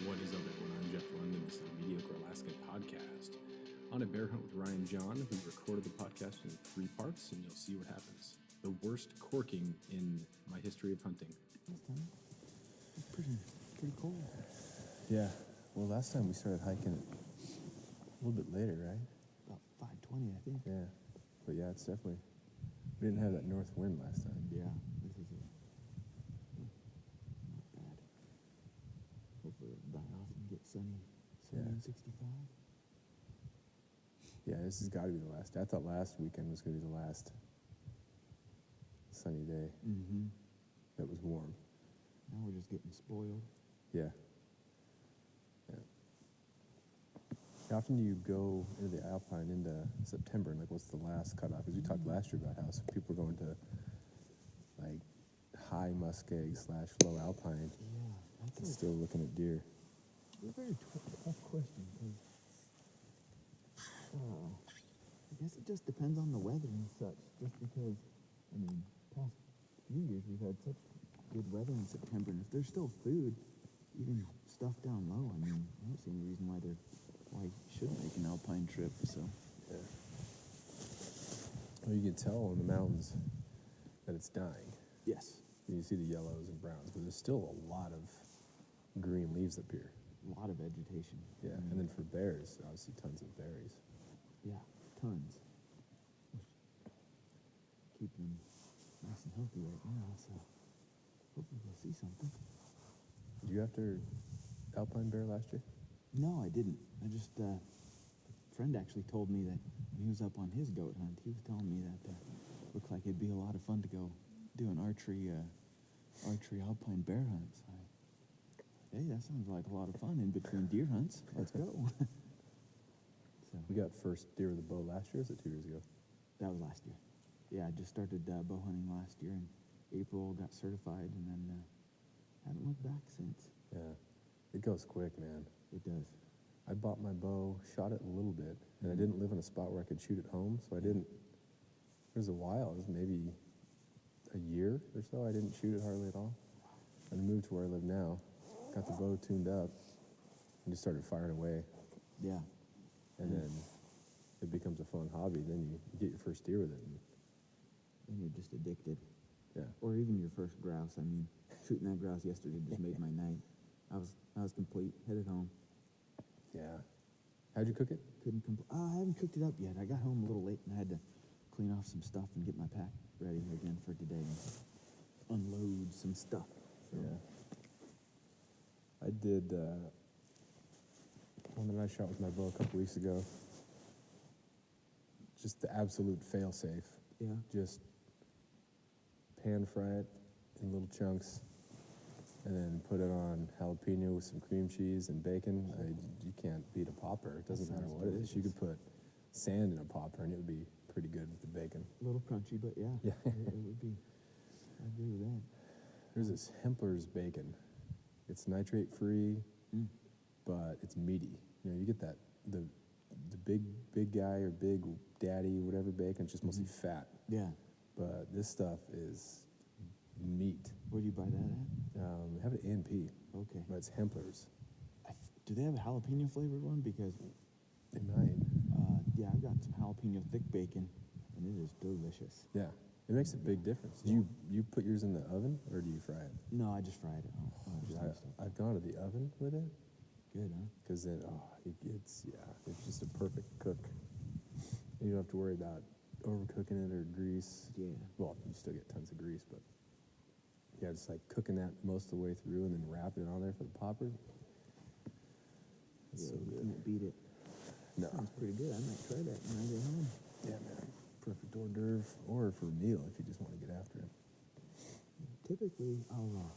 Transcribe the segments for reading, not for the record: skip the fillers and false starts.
What is up, everyone? I'm Jeff London. This is the Mediocre Alaskan Podcast. On a bear hunt with Ryan John, we recorded the podcast in 3 parts, and you'll see what happens. The worst corking in my history of hunting. It's pretty cold. Yeah. Well, last time we started hiking a little bit later, right? About 5:20, I think. Yeah. But yeah, it's definitely... We didn't have that north wind last time. Yeah, this is it. Not bad. Hopefully it'll die off and get sunny and 65. Yeah, this has got to be the last. I thought last weekend was going to be the last sunny day. Mm-hmm. That was warm. Now we're just getting spoiled. Yeah. How often do you go into the Alpine into September, and what's the last cutoff? Because we talked last year about how some people are going to high muskeg / low Alpine. Yeah, that's Still looking at deer. a very tough question because I guess it just depends on the weather and such. Just because, past few years we've had such good weather in September, and if there's still food, even stuff down low, I don't see any reason why you shouldn't make an alpine trip. So Yeah. Well, you can tell on the mountains that it's dying. yes, You see the yellows and browns, but there's still a lot of green leaves up here. a lot of vegetation. Yeah, and then for bears, obviously tons of berries. Yeah, tons. Keep them nice and healthy right now, so hopefully we'll see something. Did you after alpine bear last year? No, I didn't. I just, a friend actually told me that when he was up on his goat hunt, he was telling me that looked like it'd be a lot of fun to go do an archery alpine bear hunt. So hey, that sounds like a lot of fun in between deer hunts. Let's go. So We got first deer with a bow last year, or was it 2 years ago? that was last year. Yeah, I just started bow hunting last year in April, got certified, and then haven't looked back since. Yeah. It goes quick, man. It does. I bought my bow, shot it a little bit, and I didn't live in a spot where I could shoot at home, so I didn't... There was a while, it was maybe a year or so, I didn't shoot it hardly at all. And I moved to where I live now, got the bow tuned up, and just started firing away. Yeah. And then it becomes a fun hobby. Then you get your first deer with it. And you're just addicted. Yeah. Or even your first grouse. Shooting that grouse yesterday just made my night. I was complete. Headed home. Yeah. How'd you cook it? Couldn't I haven't cooked it up yet. I got home a little late and I had to clean off some stuff and get my pack ready again for today and unload some stuff. So. Yeah. I did one that I shot with my bow a couple weeks ago. Just the absolute fail-safe. Yeah. Just pan fry it in little chunks and then put it on jalapeno with some cream cheese and bacon. You can't beat a popper. It doesn't matter what it is. You could put sand in a popper and it would be pretty good with the bacon. A little crunchy, but yeah. Yeah. it would be. I agree with that. There's this Hempler's bacon. It's nitrate-free, but it's meaty. You get that, the big guy or big daddy, whatever bacon, it's just mostly fat. Yeah. But this stuff is meat. Where do you buy that at? We have it at A&P, Okay. but it's Hempler's. Do they have a jalapeno flavored one? Because They might. yeah, I've got some jalapeno thick bacon, and it is delicious. Yeah, it makes a big difference. Do you put yours in the oven, or do you fry it? No, I just fried it. I've gone to the oven with it, Good, huh? because then, it's just a perfect cook. You don't have to worry about overcooking it or grease. Yeah. Well, you still get tons of grease, but yeah, it's like cooking that most of the way through and then wrapping it on there for the popper. It's so You good. can't beat it. No. Sounds pretty good. I might try that when I get home. Yeah, man. Perfect hors d'oeuvre, or for a meal if you just want to get after it. Typically, I'll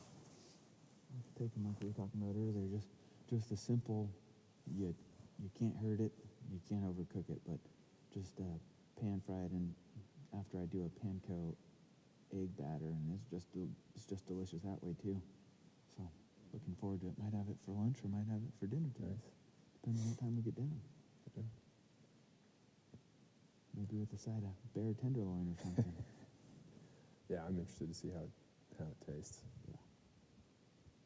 take them like we were talking about earlier. Just a simple. You can't hurt it. You can't overcook it, but just pan fry it, and after I do a panko egg batter, and it's just delicious that way too. So looking forward to it. Might have it for lunch or might have it for dinner tonight. Nice. Depending on what time we get down. Okay. Maybe with a side of bear tenderloin or something. Yeah, I'm interested to see how it tastes. Yeah.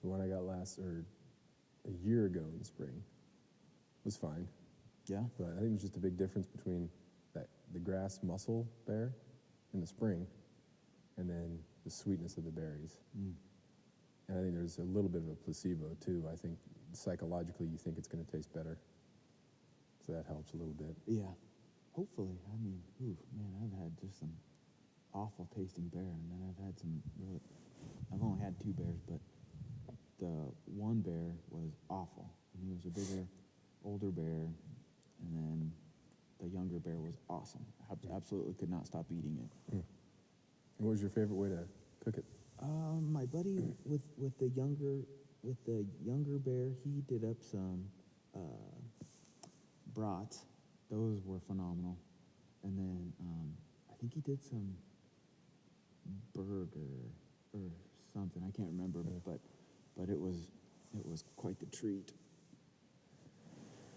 The one I got last, or a year ago in the spring. It was fine. Yeah. But I think there's just a big difference between the grass muscle bear in the spring and then the sweetness of the berries. Mm. And I think there's a little bit of a placebo too. I think psychologically you think it's going to taste better. So that helps a little bit. Yeah. Hopefully. I mean, man, I've had just some awful tasting bear, and then I've had some really, I've only had 2 bears, but the one bear was awful. And he was a bigger, older bear, and then the younger bear was awesome. I absolutely could not stop eating it. Mm. What was your favorite way to cook it? My buddy with the younger bear, he did up some brats. Those were phenomenal. And then I think he did some burger or something. I can't remember, but it was quite the treat.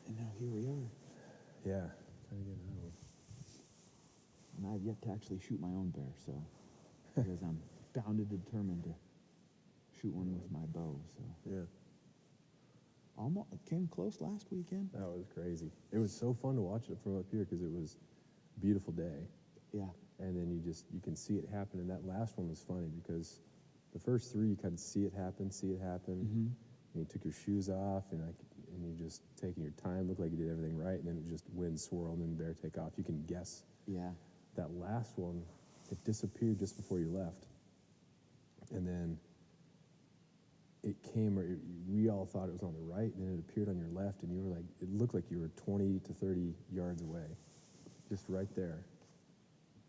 And now here we are. Yeah, trying to get another one. And I've yet to actually shoot my own bear, so because I'm bound and determined to shoot one with my bow. So Yeah. almost came close last weekend. That was crazy. It was so fun to watch it from up here because it was a beautiful day. Yeah. And then you can see it happen. And that last one was funny because the first 3 you kind of see it happen. Mm-hmm. And you took your shoes off and you just taking your time, looked like you did everything right, and then it just wind swirl and then the bear take off. You can guess. Yeah. That last one, it disappeared just before you left. And then it came, we all thought it was on the right, and then it appeared on your left, and you were like, it looked like you were 20 to 30 yards away, just right there.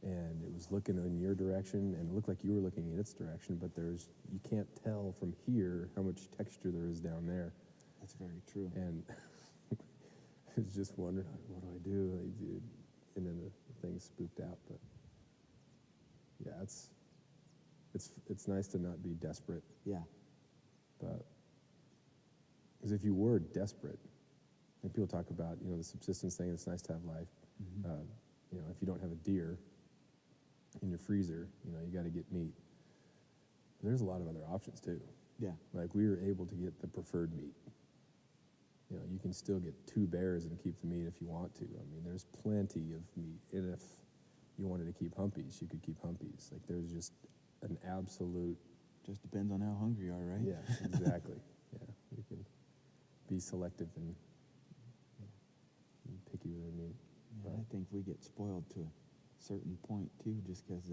And it was looking in your direction, and it looked like you were looking in its direction, but you can't tell from here how much texture there is down there. That's very true. And I was just wondering, what do I do? Like, dude. And then the thing spooked out. But yeah, it's nice to not be desperate. Yeah. But because if you were desperate, and people talk about the subsistence thing, it's nice to have life. Mm-hmm. If you don't have a deer in your freezer, you got to get meat. But there's a lot of other options too. Yeah. Like we were able to get the preferred meat. You can still get 2 bears and keep the meat if you want to. I mean, there's plenty of meat. And if you wanted to keep humpies, you could keep humpies. Like there's just an absolute. Just depends on how hungry you are, right? Yeah, exactly. Yeah, you can be selective and picky with their meat. Yeah, I think we get spoiled to a certain point too, just because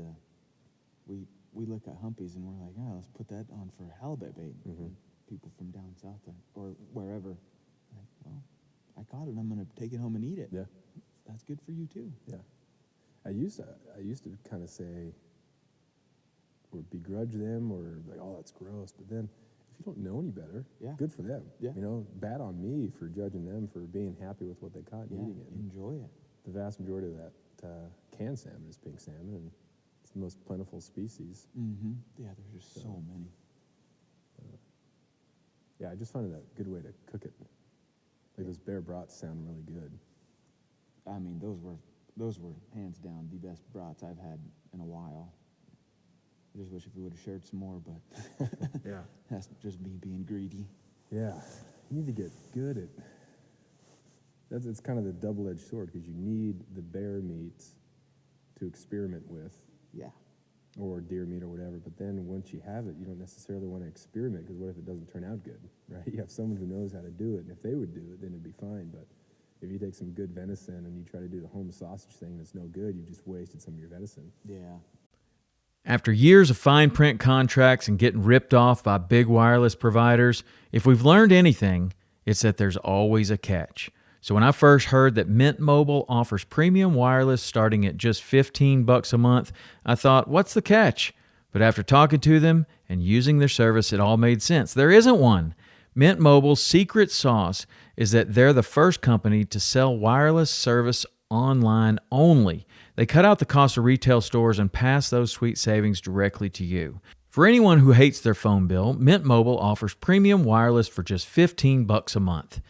we look at humpies and we're like, let's put that on for halibut bait. Mm-hmm. And people from down south or wherever, like, well, I caught it. I'm going to take it home and eat it. Yeah, that's good for you too. yeah. I used to kind of say, or begrudge them, or like, oh, that's gross. But then, if you don't know any better, Yeah. good for them. Yeah. Bad on me for judging them for being happy with what they caught and eating it. Enjoy it. The vast majority of that canned salmon is pink salmon, and it's the most plentiful species. Mm-hmm. Yeah, there's just so many. Yeah, I just find it a good way to cook it. Like those bear brats sound really good. I mean, those were hands down the best brats I've had in a while. I just wish if we would have shared some more, but Yeah. that's just me being greedy. Yeah, you need to get good at. It's kind of the double-edged sword because you need the bear meat to experiment with, Yeah. or deer meat or whatever. But then once you have it, you don't necessarily want to experiment because what if it doesn't turn out good, right? You have someone who knows how to do it, and if they would do it, then it'd be fine. But if you take some good venison and you try to do the home sausage thing that's no good, you've just wasted some of your venison. Yeah. After years of fine print contracts and getting ripped off by big wireless providers, if we've learned anything, it's that there's always a catch. So when I first heard that Mint Mobile offers premium wireless starting at just $15 a month, I thought, what's the catch? But after talking to them and using their service, it all made sense. There isn't one. Mint Mobile's secret sauce is that they're the first company to sell wireless service online only. They cut out the cost of retail stores and pass those sweet savings directly to you. For anyone who hates their phone bill, Mint Mobile offers premium wireless for just $15 a month.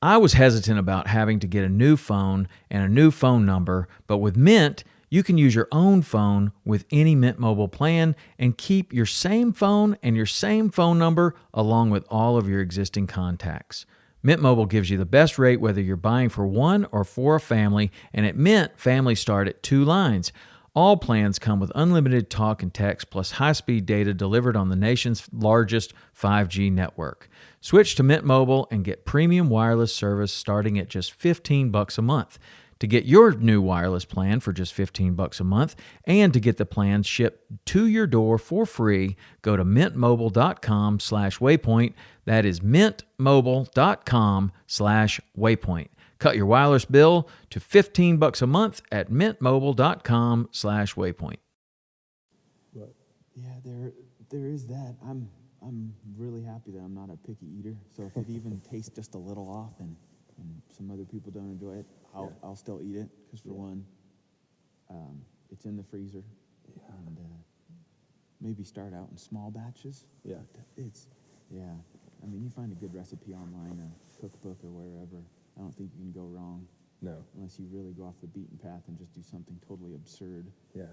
I was hesitant about having to get a new phone and a new phone number, but with Mint, You can use your own phone with any Mint Mobile plan and keep your same phone and your same phone number along with all of your existing contacts. Mint Mobile gives you the best rate whether you're buying for one or for a family, and at Mint, families start at 2 lines. All plans come with unlimited talk and text plus high-speed data delivered on the nation's largest 5G network. Switch to Mint Mobile and get premium wireless service starting at just $15 a month. To get your new wireless plan for just $15 a month and to get the plan shipped to your door for free, go to mintmobile.com/waypoint. That is mintmobile.com/waypoint. Cut your wireless bill to $15 a month at mintmobile.com/waypoint. But Yeah, there is that. I'm really happy that I'm not a picky eater. So if it even tastes just a little off and some other people don't enjoy it, I'll still eat it. Because for one, it's in the freezer, and maybe start out in small batches. yeah, I mean, you find a good recipe online, a cookbook or wherever. I don't think you can go wrong no, unless you really go off the beaten path and just do something totally absurd. yeah,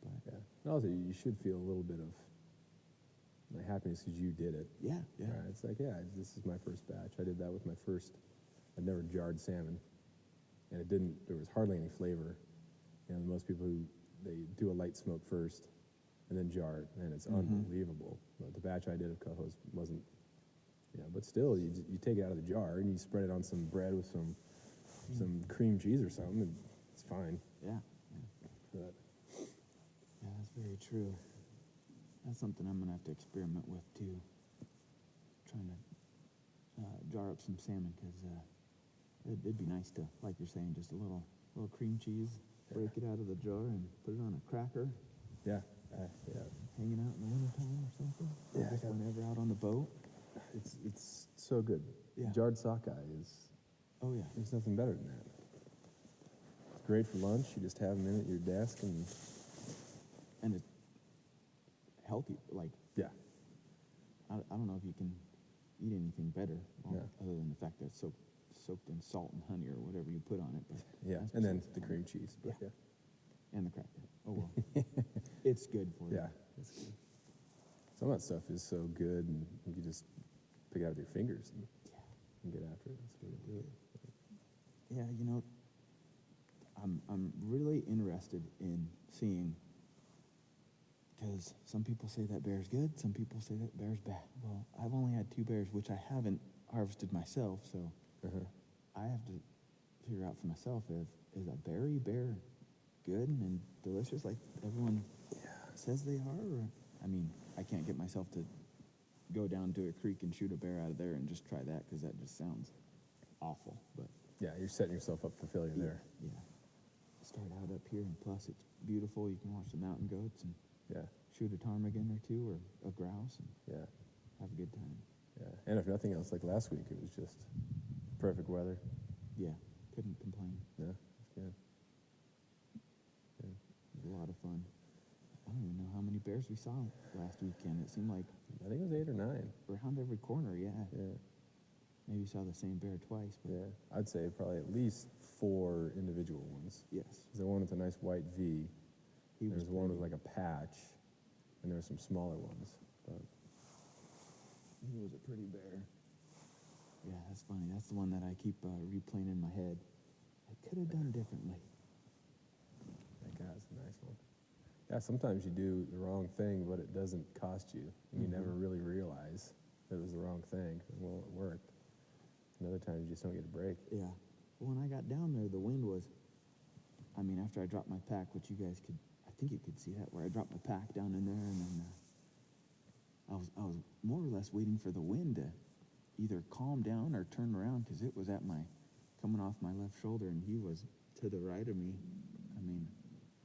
But yeah. And also, you should feel a little bit of like happiness because you did it. yeah. Right? It's like, yeah, this is my first batch. I did that with my first. I'd never jarred salmon, and there was hardly any flavor. You know, most people they do a light smoke first, and then jar it, and it's unbelievable. But the batch I did of cohos wasn't. Yeah, but still, you take it out of the jar and you spread it on some bread with some cream cheese or something, and it's fine. Yeah, But that's very true. That's something I'm gonna have to experiment with too. Trying to jar up some salmon because it'd be nice to, like you're saying, just a little cream cheese, break it out of the jar and put it on a cracker, yeah, hanging out in the wintertime or something. Or Yeah, I just got- whenever out on the boat. it's so good. Yeah. Jarred sockeye is. Oh yeah. There's nothing better than that. It's great for lunch. You just have them in at your desk, and And it's healthy. Like yeah, I don't know if you can eat anything better No. other than the fact that it's soaked in salt and honey or whatever you put on it. But yeah, that's and then besides the point. cream cheese. But yeah, And the cracker. Oh well. It's good for you. yeah, it's good. Some of that stuff is so good, and you can just pick it out with your fingers and get after it. That's the way to do it. Yeah, you know, I'm really interested in seeing, because some people say that bear's good, some people say that bear's bad. Well, I've only had 2 bears, which I haven't harvested myself, so I have to figure out for myself is a berry bear good and delicious like everyone says they are? Or, I mean, I can't get myself to go down to a creek and shoot a bear out of there and just try that because that just sounds awful, but Yeah, you're setting yourself up for failure there. yeah. Start out up here, and plus it's beautiful. You can watch the mountain goats and Yeah, shoot a ptarmigan or 2 or a grouse and yeah, have a good time. yeah. And if nothing else, like last week, it was just perfect weather. Yeah, couldn't complain. Yeah, it's good. It was a lot of fun. I don't even know how many bears we saw last weekend. It seemed like I think it was 8 or 9. around every corner, yeah. Yeah, Maybe saw the same bear twice, but yeah. I'd say probably at least 4 individual ones. yes. There's the one with a nice white V. He was There's one with pretty. like a patch, and there were some smaller ones. But He was a pretty bear. Yeah, that's funny. That's the one that I keep replaying in my head. I could have done differently. that guy's a nice one. Yeah, sometimes you do the wrong thing, but it doesn't cost you, and you never really realize that it was the wrong thing. Well, it worked. And other times you just don't get a break. Yeah. When I got down there, the wind was, I mean, after I dropped my pack, which you guys could, I think you could see that, where I dropped my pack down in there, and then I was more or less waiting for the wind to either calm down or turn around, because it was coming off my left shoulder, and he was to the right of me. I mean,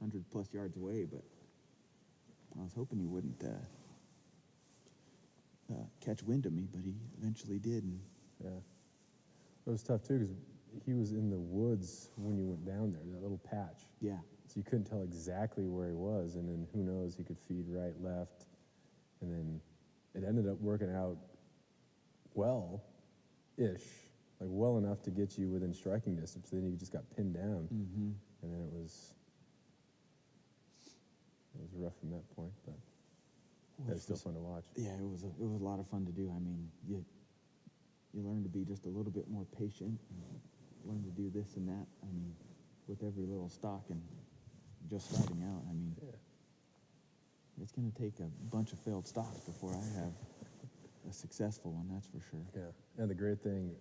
100+ yards away, but I was hoping he wouldn't catch wind of me, but he eventually did, and Yeah. It was tough too because he was in the woods when you went down there, that little patch. yeah. So you couldn't tell exactly where he was, and then who knows, he could feed right, left, and then it ended up working out well-ish, like well enough to get you within striking distance. Then you just got pinned down. and then it was rough from that point, but it was still fun to watch. Yeah, it was a lot of fun to do. I mean, you learn to be just a little bit more patient, and learn to do this and that. I mean, with every little stock and just starting out. I mean, Yeah. it's going to take a bunch of failed stocks before I have a successful one. That's for sure. Yeah, and the great thing,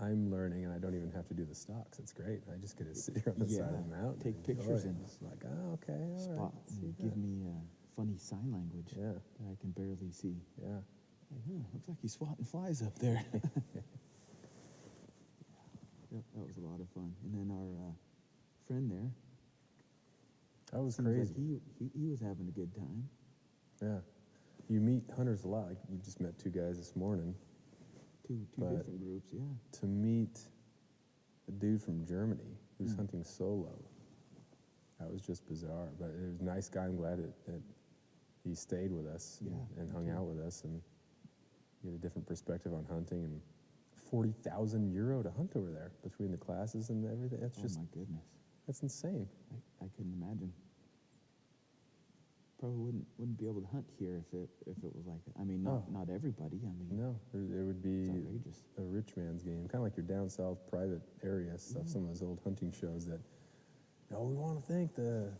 I'm learning, and I don't even have to do the stocks. It's great. I just get to sit here on the side of the mountain, take and pictures enjoy it. and It's like, oh, okay, all spot right, see and that. give me funny sign language Yeah, that I can barely see. yeah, Like, looks like he's swatting flies up there. Yep, that was a lot of fun. And then our friend there, that was seems crazy. like he was having a good time. Yeah, you meet hunters a lot. Like you just met two guys this morning. Two But- different groups, yeah. To meet a dude from Germany who's Mm. hunting solo, that was just bizarre. But it was a nice guy. I'm glad that he stayed with us Yeah, and me hung too. out with us and get a different perspective on hunting. And 40,000 euro to hunt over there between the classes and everything. That's Oh just my goodness, that's insane. I couldn't imagine. Probably wouldn't be able to hunt here if it was like that. I mean, not everybody. I mean, No, it would be it's outrageous. a rich man's game, kind of like your down south private area stuff. Some of those old hunting shows that, we want to thank the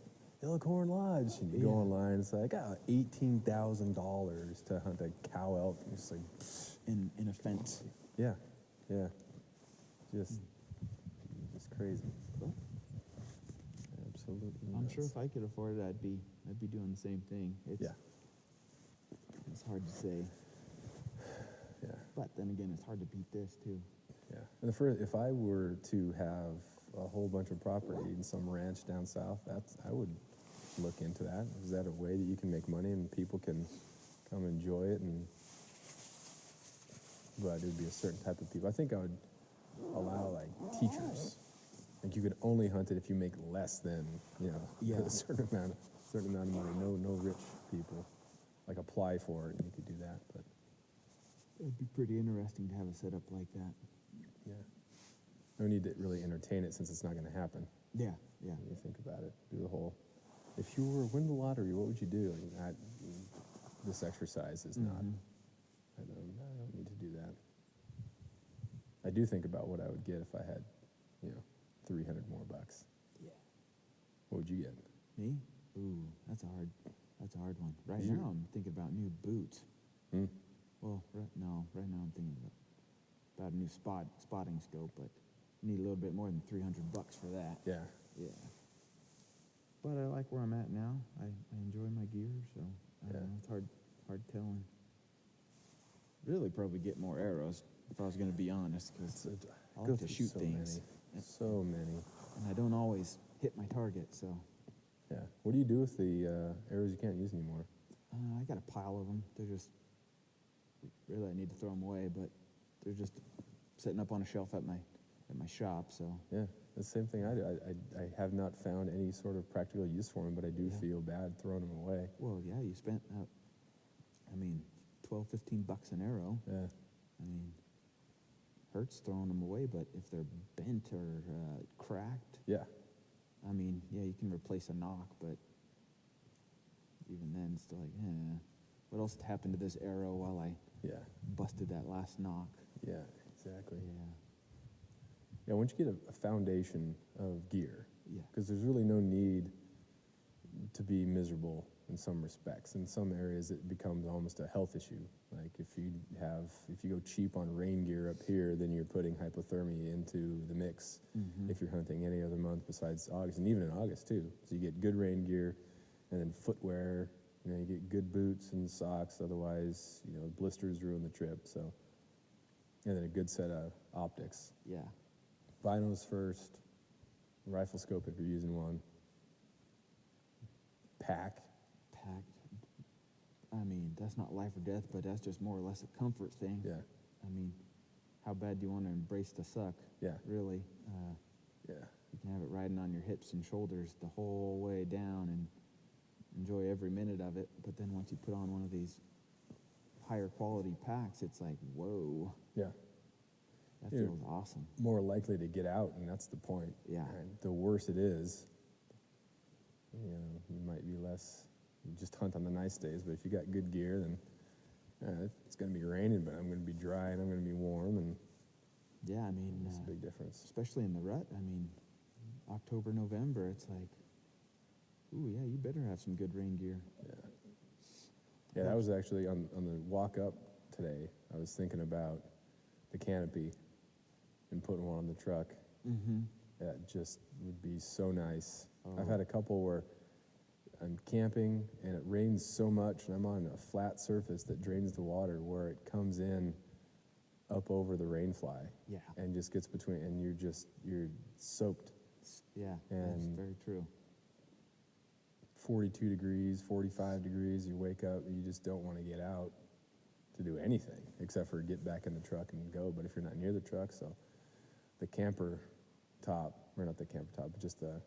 Illicorn Lodge, and you go Yeah. online, it's like $18,000 to hunt a cow elk. And it's like, In a fence. yeah, just crazy. But Absolutely. I'm sure nuts. if I could afford it, I'd be doing the same thing. Yeah, It's hard to say, yeah. but then again, it's hard to beat this too. Yeah, and if I were to have a whole bunch of property in some ranch down south, I would look into that. Is that a way that you can make money and people can come enjoy it? But it would be a certain type of people. I think I would allow like teachers. Like you could only hunt it if you make less than Yeah. a certain amount of money. No rich people. Like apply for it and you could do that. But It'd be pretty interesting to have a setup like that. yeah, no need to really entertain it since it's not going to happen. Yeah. When you think about it, do the whole. If you were to win the lottery, what would you do? Like, this exercise is not. Mhm. I don't need to do that. I do think about what I would get if I had, $300 more bucks. Yeah. What would you get? Me? Ooh, that's a hard one. Right You- now, I'm thinking about new boots. Hmm? Well, right now I'm thinking about a new spotting scope, but need a little bit more than $300 for that. Yeah. Yeah. But I like where I'm at now. I enjoy my gear, so I don't Yeah. know, it's hard telling. Really, probably get more arrows if I was going to be honest, because I Go like to through shoot so things, Many. So many. and I don't always hit my target. So Yeah. What do you do with the arrows you can't use anymore? I got a pile of them. They're just really I need to throw them away, but they're just sitting up on a shelf at my shop. So Yeah, the same thing I do. I have not found any sort of practical use for them, but I do Yeah. feel bad throwing them away. well, yeah, you spent $12-15 an arrow. Yeah. I mean, hurts throwing them away, but if they're bent or cracked, Yeah. I mean, yeah, you can replace a knock, but even then, it's still like, what else happened to this arrow while I Yeah. busted that last knock? Yeah. Exactly. Yeah, Yeah, once you get a foundation of gear, yeah, because there's really no need to be miserable in some respects. In some areas, it becomes almost a health issue. Like if you go cheap on rain gear up here, then you're putting hypothermia into the mix. Mhm. If you're hunting any other month besides August, and even in August too. So you get good rain gear, and then footwear. You get good boots and socks. Otherwise, blisters ruin the trip. So, and then a good set of optics. yeah. Binos first, rifle scope if you're using one. Pack. Packed. I mean, that's not life or death, but that's just more or less a comfort thing. Yeah, I mean, how bad do you want to embrace the suck? yeah, Really? yeah, You can have it riding on your hips and shoulders the whole way down and enjoy every minute of it. But then once you put on one of these higher quality packs, it's like, whoa, yeah. that Yeah. feels awesome. More likely to get out, and that's the point. Yeah. And the worse it is, you might be less, you just hunt on the nice days, but if you got good gear, then it's going to be raining, but I'm going to be dry and I'm going to be warm, and Yeah, I mean, it's a big difference. especially in the rut. I mean, October, November, it's like, ooh, yeah, you better have some good rain gear. Yeah, that was actually on the walk up today. I was thinking about the canopy and putting one on the truck. Mm-hmm. That just would be so nice. Oh. I've had a couple where I'm camping and it rains so much and I'm on a flat surface that drains the water where it comes in up over the rainfly. Yeah. And just gets between, and you're soaked. Yeah, that's And very true. 42 degrees, 45 degrees, you wake up and you just don't want to get out to do anything except for get back in the truck and go. But if you're not near the truck, so the camper top, or not the camper top, but just the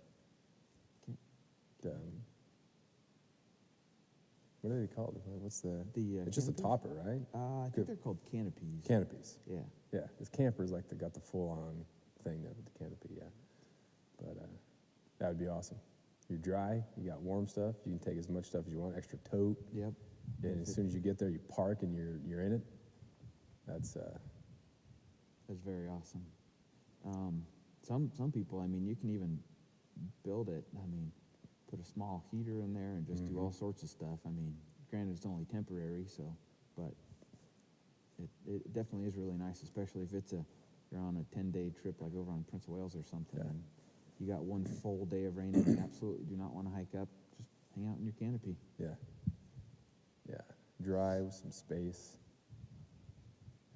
what do they call it? What's the it's just a canopy? topper, right? I think they're called canopies. Canopies. Yeah. Yeah, this camper's like they got the full-on thing there with the canopy, yeah. But that would be awesome. You're dry, you got warm stuff, you can take as much stuff as you want, extra tote. Yep. And as soon as you get there, you park and you're in it. That's very awesome. Some people, I mean, you can even build it. I mean, put a small heater in there and just do all sorts of stuff. I mean, granted, it's only temporary, so, but it definitely is really nice, especially if you're on a 10-day trip like over on Prince of Wales or something. Yeah. And you got one full day of rain and you absolutely do not want to hike up. Just hang out in your canopy. yeah. Dry with some space.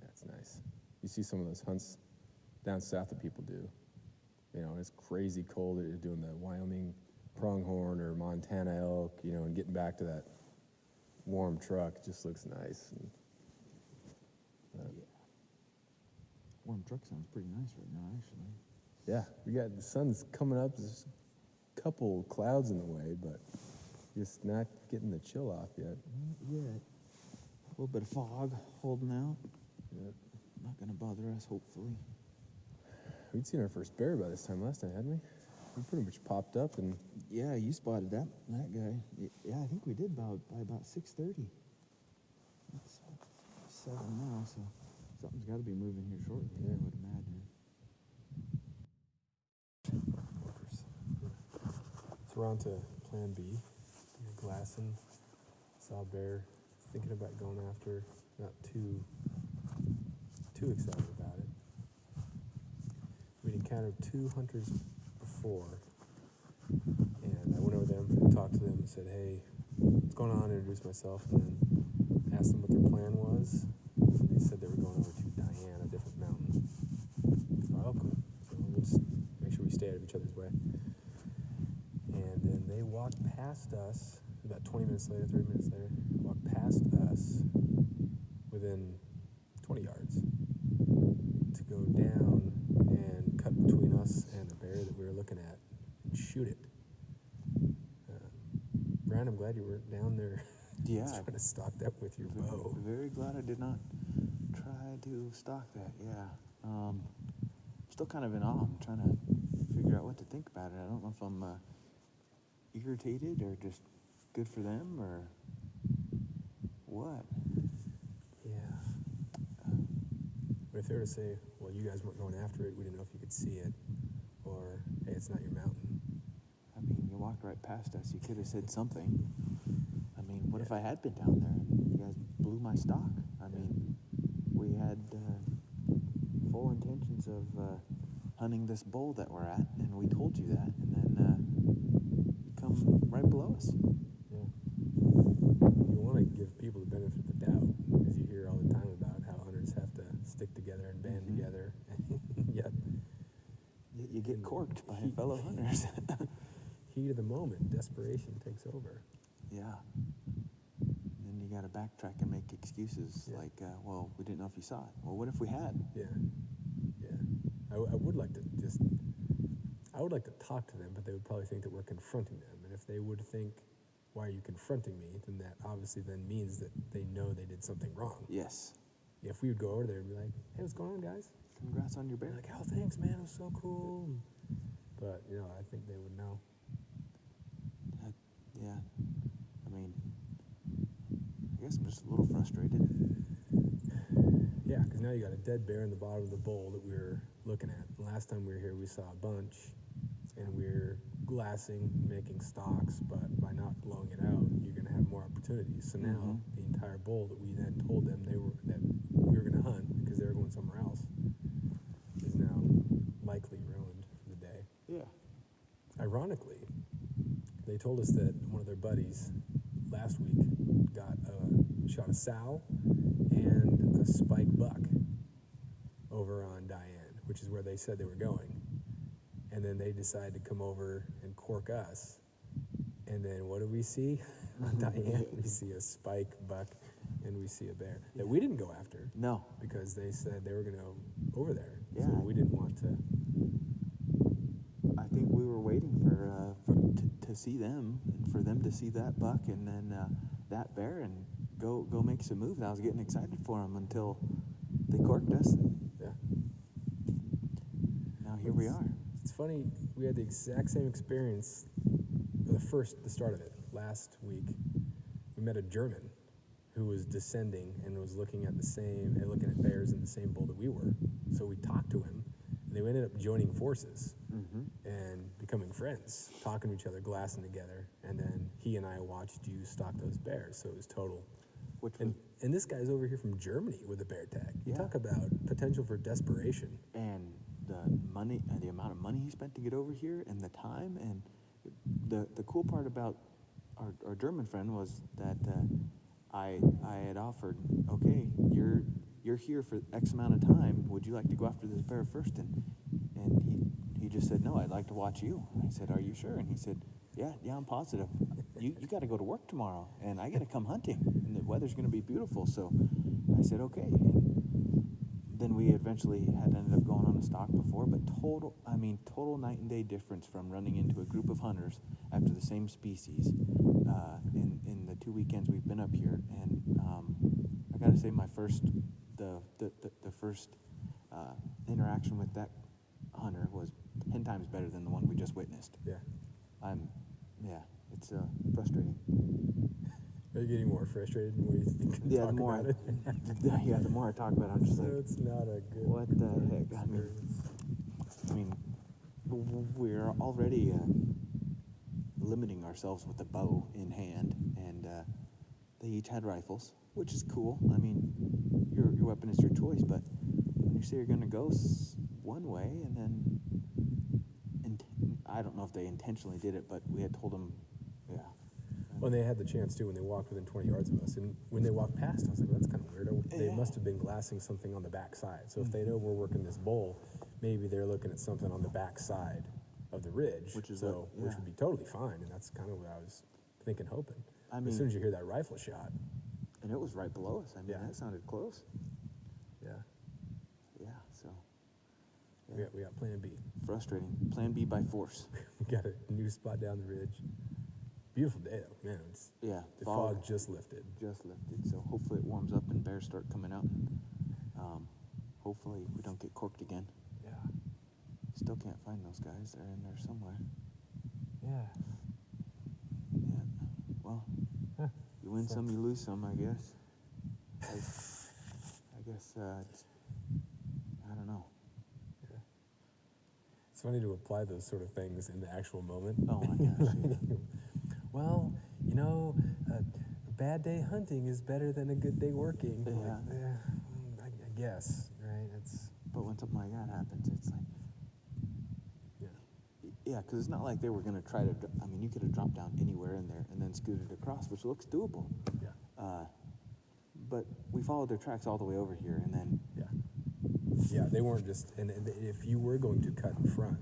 That's nice. You see some of those hunts down south that people do. And it's crazy cold. They're doing the Wyoming pronghorn or Montana elk, and getting back to that warm truck just looks nice. And, Yeah. Warm truck sounds pretty nice right now, actually. yeah, we got the sun's coming up. There's a couple clouds in the way, but just not getting the chill off yet. Not yet. A little bit of fog holding out. Yep. Not going to bother us, hopefully. We'd seen our first bear by this time last night, hadn't we? We pretty much popped up and Yeah, you spotted that guy. Yeah, I think we did by about 6:30. It's 7 now, so something's got to be moving here shortly, I would imagine. So we're on to plan B. You're glassing. Saw a bear. Thinking about going after. Not too excited about it. We'd encountered 2 hunters before, and I went over them and talked to them and said, "Hey, what's going on?" Introduced myself, and then asked them what their plan was. They said they were going over to Diane, a different mountain. Oh, cool. So we'll just make sure we stay out of each other's way. And then they walked past us, about 20 minutes later, 30 minutes later, walked past us within 20 yards to go down and cut between us and the bear that we were looking at and shoot it. Brian, I'm glad you weren't down there Yeah. trying to stalk that with your bow. Very glad I did not try to stalk that, yeah. Still kind of in awe. I'm trying to figure out what to think about it. I don't know if I'm irritated or just good for them or what. Yeah. But if they were to say, well, you guys weren't going after it, we didn't know if you could see it, or, hey, it's not your mountain. I mean, you walked right past us. You could have said something. I mean, what if I had been down there and you guys blew my stock? I mean, we had full intentions of hunting this bull that we're at, and we told you that, and then you come right below us. Yeah. You want to give people the benefit of the doubt, because you hear all the time about how hunters have to stick together and band together, yet You get corked by fellow hunters. heat of the moment, desperation takes over. Yeah. Then you got to backtrack and make excuses like, well, we didn't know if you saw it. Well, what if we had? Yeah. I would like to talk to them, but they would probably think that we're confronting them. And if they would think, why are you confronting me? Then that obviously then means that they know they did something wrong. Yes. If we would go over there and be like, hey, what's going on, guys? Congrats on your bear. They're like, oh, thanks, man. It was so cool. But, I think they would know. Yeah. I mean, I guess I'm just a little frustrated. Yeah, because now you got a dead bear in the bottom of the bowl that we were looking at. Last time we were here, we saw a bunch, and we were glassing, making stocks, but by not blowing it out, you're going to have more opportunities. So now the entire bowl that we then told them that we were going to hunt because they were going somewhere else is now likely ruined for the day. Yeah. Ironically, they told us that one of their buddies last week shot a sow and a spike buck over on Diane, which is where they said they were going. And then they decided to come over and cork us. And then what do we see? On Diane, we see a spike buck and we see a bear that we didn't go after. No. Because they said they were going to go over there. Yeah. So we didn't want to. I think we were waiting to see them and for them to see that buck and then that bear and go make some moves. I was getting excited for them until they corked us. Yeah. Now here we are. It's funny, we had the exact same experience the start of it, last week. We met a German who was descending and was looking at bears in the same bowl that we were. So we talked to him, and they ended up joining forces and becoming friends, talking to each other, glassing together, and then he and I watched you stalk those bears, so it was total. And this guy's over here from Germany with a bear tag. You talk about potential for desperation. And the money, the amount of money he spent to get over here, and the time, and the cool part about our German friend was that I had offered, okay, you're here for X amount of time. Would you like to go after this bear first? And he just said, no, I'd like to watch you. I said, are you sure? And he said, yeah, I'm positive. You got to go to work tomorrow, and I got to come hunting, and the weather's going to be beautiful. So I said, okay. And then we eventually had ended up going on a stalk before, but total night and day difference from running into a group of hunters after the same species in the 2 weekends we've been up here. And I got to say, the first interaction with that hunter was 10 times better than the one we just witnessed. Yeah. It's frustrating. Are you getting more frustrated the more you think The more about it? the more I talk about it, I'm just So like, it's not a good. what the heck? I mean, we're already limiting ourselves with a bow in hand, and they each had rifles, which is cool. I mean, your weapon is your choice, but when you say you're going to go one way, and then I don't know if they intentionally did it, but we had told them, yeah. Well, they had the chance too when they walked within 20 yards of us, and when they walked past, I was like, well, that's kind of weird. They must have been glassing something on the back side. So if they know we're working this bowl, maybe they're looking at something on the back side of the ridge, which would be totally fine, and that's kind of what I was thinking, hoping. I mean, as soon as you hear that rifle shot, and it was right below us. I mean, that sounded close. Yeah. So We got Plan B. frustrating. Plan B by force. We got a new spot down the ridge. Beautiful day though, man. The fog just lifted. So hopefully it warms up and bears start coming out. Hopefully we don't get corked again. Yeah. Still can't find those guys. They're in there somewhere. Yeah. Well, you win some, you lose some, I guess. I guess I don't know. Yeah. It's funny to apply those sort of things in the actual moment. Oh my gosh. Well, a bad day hunting is better than a good day working. Yeah. I guess, right? But when something like that happens, it's like, yeah, because it's not like they were going to try to, you could have dropped down anywhere in there and then scooted across, which looks doable. Yeah. But we followed their tracks all the way over here, and then... Yeah, they weren't just... And if you were going to cut in front,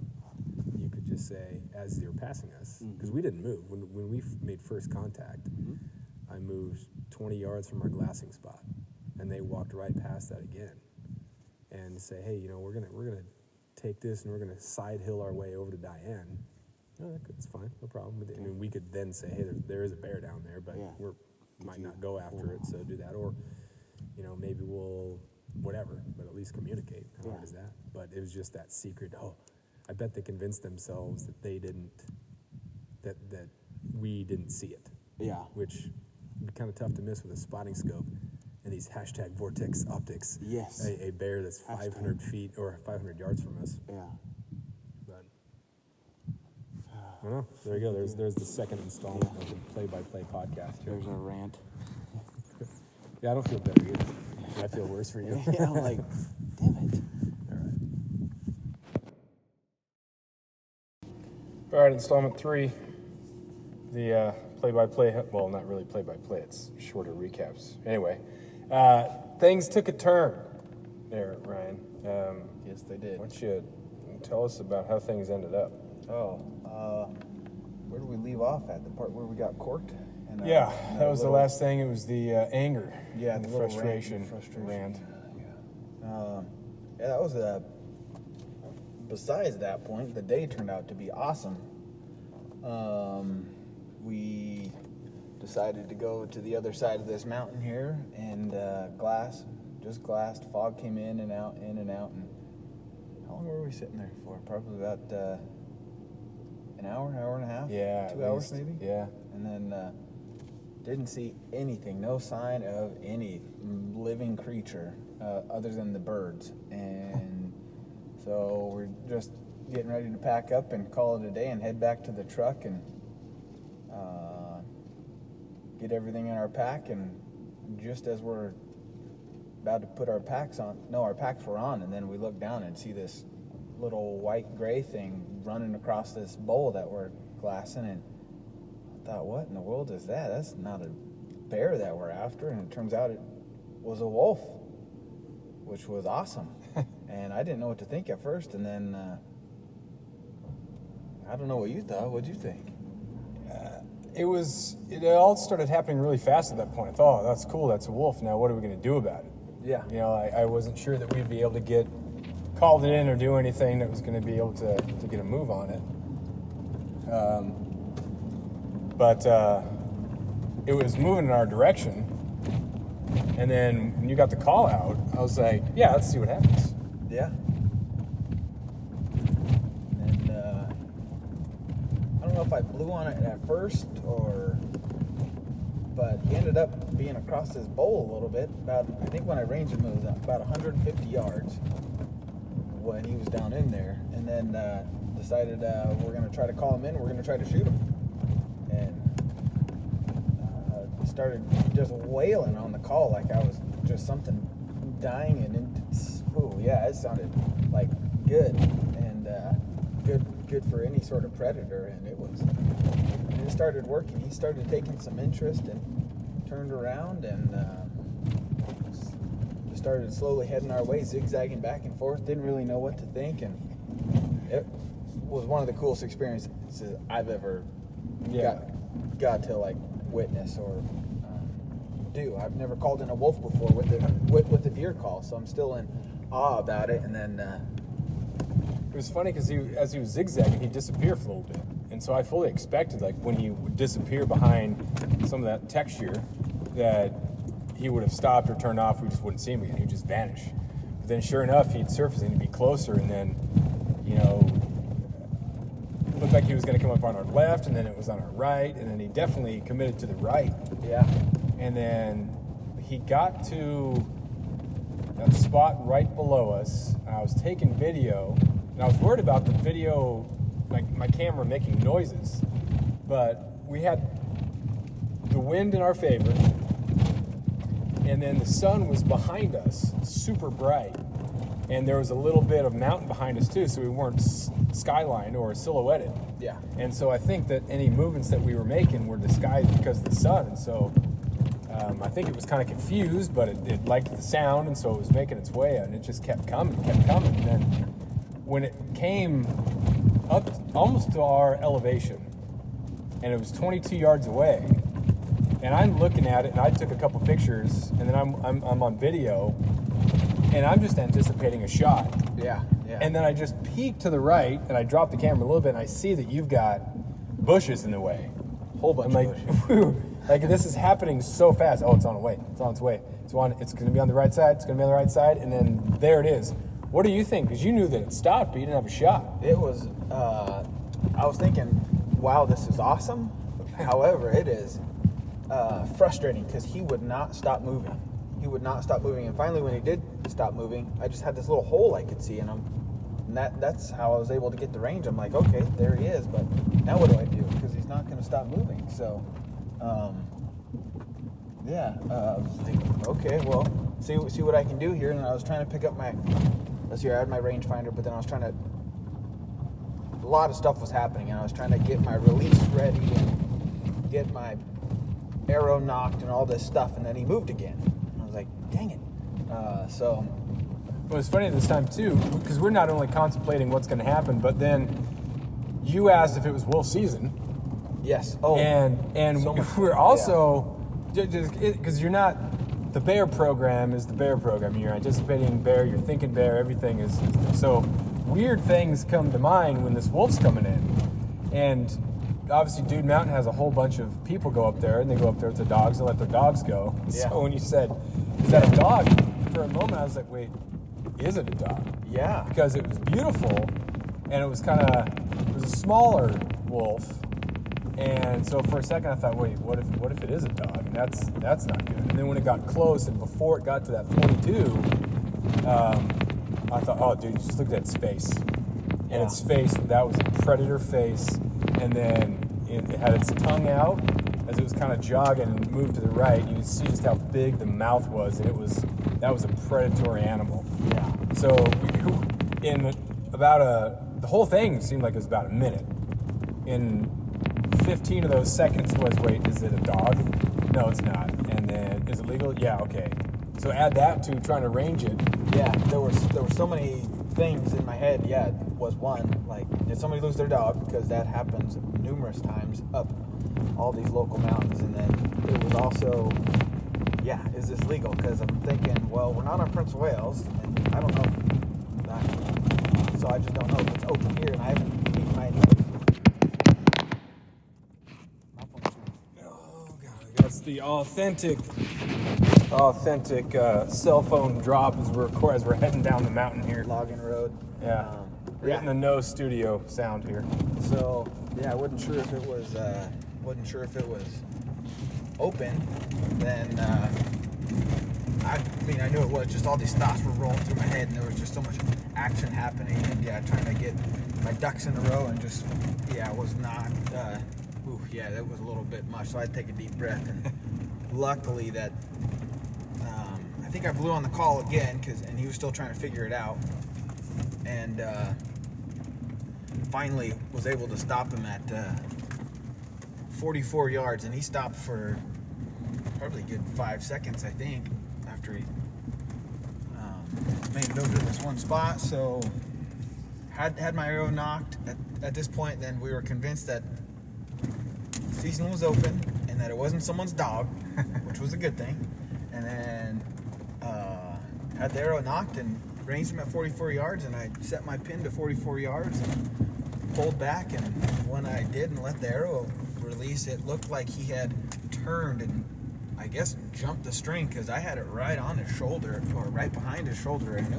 you could just say, as they were passing us, because we didn't move. When we made first contact, I moved 20 yards from our glassing spot, and they walked right past that again. And say, hey, we're gonna take this and we're gonna side hill our way over to Diane. No, that's fine, no problem. I mean, we could then say, hey, there is a bear down there, but we might not go after it, so do that. Or, maybe we'll whatever, but at least communicate. How hard is that? But it was just that secret. Oh, I bet they convinced themselves that they didn't. That we didn't see it, Yeah. which would be kind of tough to miss with a spotting scope and these hashtag vortex optics. Yes. A bear that's 500 feet or 500 yards from us. Yeah. But I don't know. There you go. There's the second installment of the play-by-play podcast here. There's our rant. Yeah, I don't feel better either. I feel worse for you. Yeah, I'm like, damn it. All right, installment 3. The play-by-play, well, not really play-by-play, it's shorter recaps. Anyway, things took a turn there, Ryan. Yes, they did. Why don't you tell us about how things ended up? Where did we leave off at? The part where we got corked? And, Yeah, and that a was the little- last thing. It was the anger, Yeah, and the the little frustration rant. rant. Yeah, that was besides that point, the day turned out to be awesome. We decided to go to the other side of this mountain here and just glassed. Fog came in and out. And how long were we sitting there for? Probably about an hour and a half? Yeah, 2 at hours least. maybe? Yeah. And then didn't see anything, no sign of any living creature other than the birds. And so we're just getting ready to pack up and call it a day and head back to the truck and get everything in our pack. And just as we're about to put our packs on, our packs were on, and then we look down and see this little white gray thing running across this bowl that we're glassing, and I thought, what in the world is that? That's not a bear that we're after. And it turns out it was a wolf, which was awesome. And I didn't know what to think at first, and then I don't know what you thought. What'd you think? It all started happening really fast at that point. I thought, oh, that's cool, that's a wolf. Now what are we going to do about it? Yeah. You know, I wasn't sure that we'd be able to get called it in or do anything that was going to be able to get a move on it. But it was moving in our direction. And then when you got the call out, I was like, yeah, let's see what happens. Yeah. And I don't know if I blew on it at first but he ended up being across this bowl a little bit. I think when I ranged him, it was about 150 yards when he was down in there. And then decided we're going to try to call him in. We're going to try to shoot him. And started just wailing on the call like I was just something dying. And it sounded like good. And good for any sort of predator. And it started working. He started taking some interest and turned around and started slowly heading our way, zigzagging back and forth. Didn't really know what to think, and it was one of the coolest experiences I've ever got to like witness or do. I've never called in a wolf before with a deer call, so I'm still in awe about it. And then it was funny because as he was zigzagging, he'd disappear for a little bit. And so I fully expected, like, when he would disappear behind some of that texture, that he would have stopped or turned off. We just wouldn't see him again. He'd just vanish. But then sure enough, he'd surface and he'd be closer. And then, it looked like he was going to come up on our left, and then it was on our right. And then he definitely committed to the right. Yeah. And then he got to that spot right below us. And I was taking video, and I was worried about the video, like my camera making noises. But we had the wind in our favor, and then the sun was behind us, super bright. And there was a little bit of mountain behind us too, so we weren't skylined or silhouetted. Yeah. And so I think that any movements that we were making were disguised because of the sun. And so I think it was kind of confused, but it liked the sound, and so it was making its way, and it just kept coming. And then when it came up almost to our elevation, and it was 22 yards away, and I'm looking at it, and I took a couple pictures, and then I'm on video, and I'm just anticipating a shot. Yeah. And then I just peek to the right, and I drop the camera a little bit, and I see that you've got bushes in the way. Whole bunch I'm of like, bushes. like this is happening so fast. Oh, it's on the way. It's on its way. It's going to be on the right side. It's going to be on the right side, and then there it is. What do you think? Because you knew that it stopped, but you didn't have a shot. It was, I was thinking, wow, this is awesome. However, it is frustrating because he would not stop moving. He would not stop moving, and finally, when he did stop moving, I just had this little hole I could see in him, and that's how I was able to get the range. I'm like, okay, there he is, but now what do I do? Because he's not going to stop moving. So, I was like, okay, well, see what I can do here. And I was trying to pick up let's see, I had my rangefinder, but then I was trying to. A lot of stuff was happening, and I was trying to get my release ready and get my arrow knocked and all this stuff, and then he moved again. I was like, dang it. Well, it's funny this time too, because we're not only contemplating what's going to happen, but then you asked if it was wolf season. Yes. Oh. And so we're also, because you're not, the bear program is the bear program. You're anticipating bear, you're thinking bear, everything is so weird things come to mind when this wolf's coming in. And obviously Dude Mountain has a whole bunch of people go up there, and they go up there with their dogs and let their dogs go. Yeah. So when you said, is that a dog? For a moment I was like, wait, is it a dog? Yeah. Because it was beautiful, and it was a smaller wolf. And so for a second I thought, wait, what if it is a dog? And that's not good. And then when it got close and before it got to that 22, I thought, oh dude, just look at its face. And its face, that was a predator face. And then it had its tongue out as it was kind of jogging and moved to the right. You could see just how big the mouth was, and that was a predatory animal. Yeah. So the whole thing seemed like it was about a minute. In 15 of those seconds was, wait, is it a dog? No, it's not. And then, is it legal? Yeah, okay. So add that to trying to range it. Yeah, there were so many things in my head. Yeah, was one, like, did somebody lose their dog? Because that happens numerous times up all these local mountains. And then it was also, yeah, is this legal? Because I'm thinking, well, we're not on Prince of Wales, and I don't know so I just don't know if it's open here, and I haven't beaten my Oh god, that's the authentic cell phone drop as we're heading down the mountain here. Logging road. Yeah. We're getting the no studio sound here. So yeah, I wasn't sure if it was open. Then I knew it was. Just all these thoughts were rolling through my head, and there was just so much action happening. And yeah, trying to get my ducks in a row, and just it was not. That was a little bit much. So I'd take a deep breath, and luckily that I think I blew on the call again, and he was still trying to figure it out, and finally was able to stop him at 44 yards, and he stopped for probably a good 5 seconds, I think, after he made it over to this one spot. So had my arrow knocked at this point. Then we were convinced that season was open and that it wasn't someone's dog, which was a good thing. And then had the arrow knocked and ranged him at 44 yards, and I set my pin to 44 yards and pulled back, and when I did and let the arrow release, it looked like he had turned and I guess jumped the string, because I had it right on his shoulder, or right behind his shoulder, and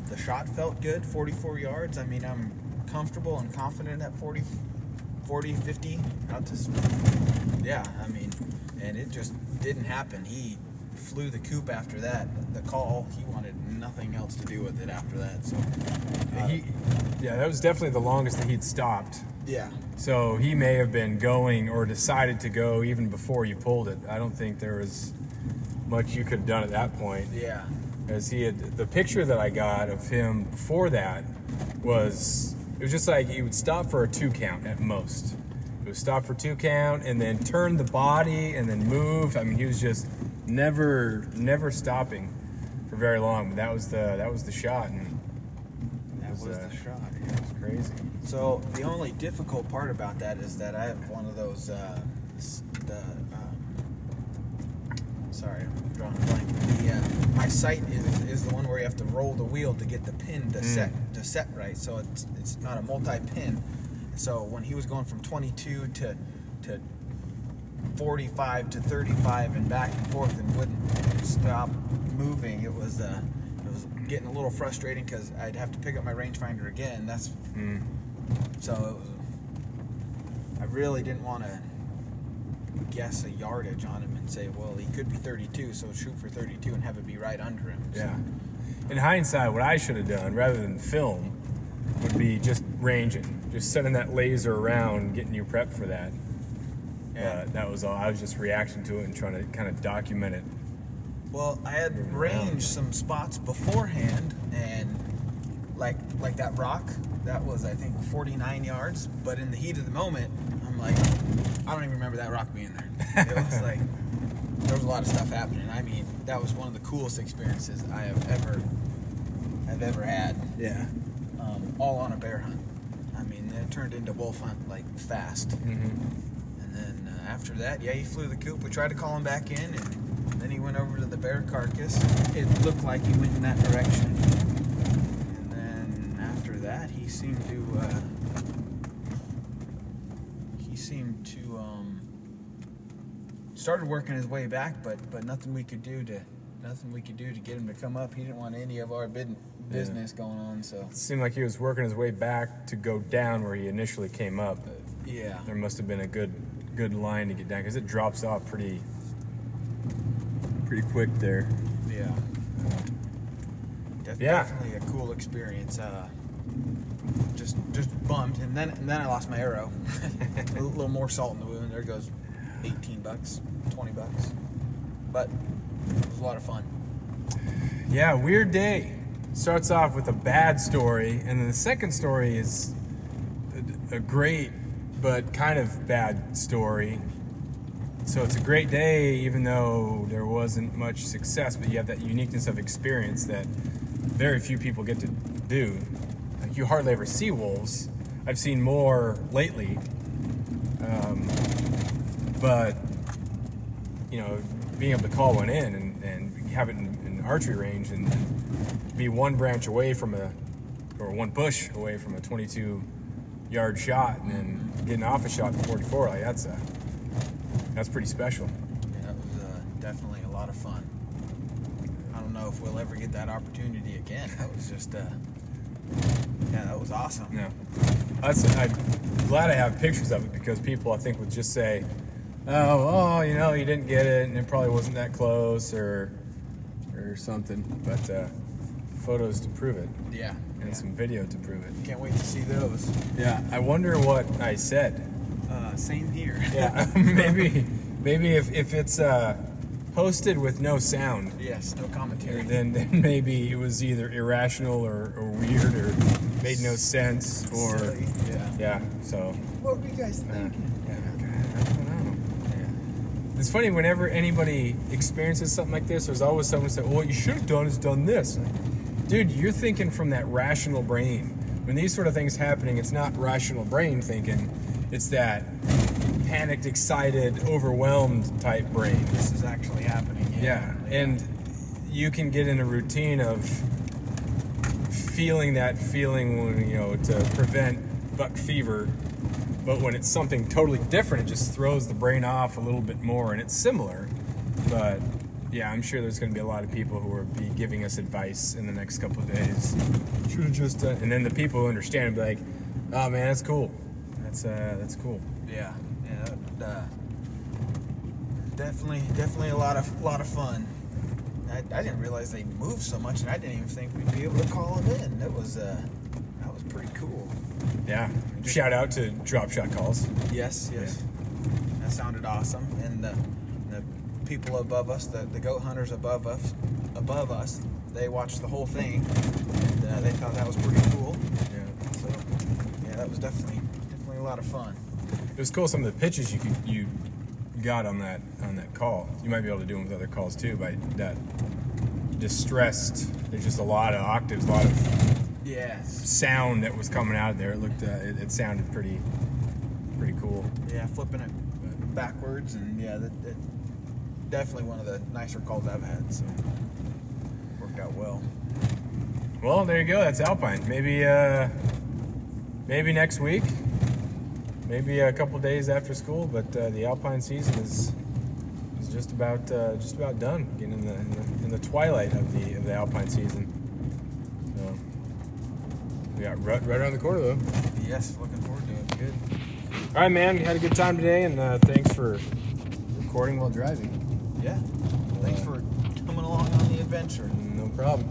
the shot felt good. 44 yards. I mean, I'm comfortable and confident at 40, 50 out to, I mean, and it just didn't happen. He flew the coop after that. The call, he wanted nothing else to do with it after that. So that was definitely the longest that he'd stopped. Yeah. So he may have been going or decided to go even before you pulled it. I don't think there was much you could have done at that point. Yeah. As the picture that I got of him before that it was just like he would stop for a 2 count at most. It would stop for 2 count and then turn the body and then move. I mean, he was just never stopping for very long. But that was the shot, and That was the shot. it was crazy. So the only difficult part about that is that I have one of those. Sorry, I'm drawing a blank. My sight is the one where you have to roll the wheel to get the pin to set right. So it's not a multi-pin. So when he was going from 22 to 45 to 35 and back and forth and wouldn't stop moving, it was getting a little frustrating, because I'd have to pick up my rangefinder again. So really didn't want to guess a yardage on him and say, well, he could be 32, so shoot for 32 and have it be right under him. So. Yeah. In hindsight, what I should have done, rather than film, would be just ranging, just sending that laser around, getting you prepped for that. Yeah. That was all. I was just reacting to it and trying to kind of document it. Well, I had ranged some spots beforehand, and like that rock, that was, I think, 49 yards. But in the heat of the moment, I'm like, I don't even remember that rock being there. It was like, there was a lot of stuff happening. I mean, that was one of the coolest experiences I've ever had. Yeah. All on a bear hunt. I mean, it turned into wolf hunt like fast. Mm-hmm. And then after that, yeah, he flew the coop. We tried to call him back in, and then he went over to the bear carcass. It looked like he went in that direction. And then after that, he seemed to started working his way back, but nothing we could do to get him to come up. He didn't want any of our business going on. So It seemed like he was working his way back to go down where he initially came up. yeah, There must have been a good line to get down because it drops off pretty quick there. yeah. Yeah. Definitely a cool experience. Just bummed, and then I lost my arrow. A little more salt in the wound. There goes $18, $20, but it was a lot of fun. Yeah, weird day. Starts off with a bad story, and then the second story is a great but kind of bad story. So it's a great day, even though there wasn't much success, but you have that uniqueness of experience that very few people get to do. Like, you hardly ever see wolves. I've seen more lately, but you know, being able to call one in and have it in archery range and be one branch away from one bush away from a 22-yard shot, and then getting off a shot in 44, like that's pretty special. Yeah, that was definitely a lot of fun. I don't know if we'll ever get that opportunity again. That was just, yeah, that was awesome. Yeah, I'm glad I have pictures of it because people, I think, would just say, "Oh, you know, you didn't get it, and it probably wasn't that close, or something." But photos to prove it, Yeah. and some video to prove it. Can't wait to see those. Yeah, I wonder what I said. Same here. Yeah, maybe if it's posted with no sound, Yes, no commentary. then maybe it was either irrational or weird or made no sense or Silly. yeah. So What were you guys thinking? I don't know. It's funny whenever anybody experiences something like this. There's always someone say, "Well, what you should have done is done this." Like, dude, you're thinking from that rational brain. When these sort of things happening, it's not rational brain thinking. It's that panicked, excited, overwhelmed type brain. This is actually happening. Yeah, and you can get in a routine of feeling that feeling when, you know, to prevent buck fever. But when it's something totally different, it just throws the brain off a little bit more, and it's similar. But yeah, I'm sure there's going to be a lot of people who will be giving us advice in the next couple of days. Should have just done. And then the people who understand will be like, "Oh man, that's cool. That's cool." Yeah. Definitely a lot of fun. I didn't realize they moved so much, and I didn't even think we'd be able to call them in. That was pretty cool. Yeah. Shout out to drop shot calls. Yes. That sounded awesome. And the people above us, the goat hunters above us, they watched the whole thing, and they thought that was pretty cool. Yeah. So yeah, that was definitely a lot of fun. It was cool. Some of the pitches you got on that call. You might be able to do them with other calls too. By that distressed, there's just a lot of octaves, a lot of Yes. sound that was coming out of there. It looked, it sounded pretty cool. Yeah, flipping it backwards, and yeah, that definitely one of the nicer calls I've had. So worked out well. Well, there you go. That's Alpine. Maybe next week. Maybe a couple days after school, but the Alpine season is just about done. Getting in the twilight of the Alpine season. So we got right around the corner though. Yes, looking forward to it. Good. All right, man. We had a good time today, and thanks for recording while driving. Yeah. Thanks for coming along on the adventure. No problem.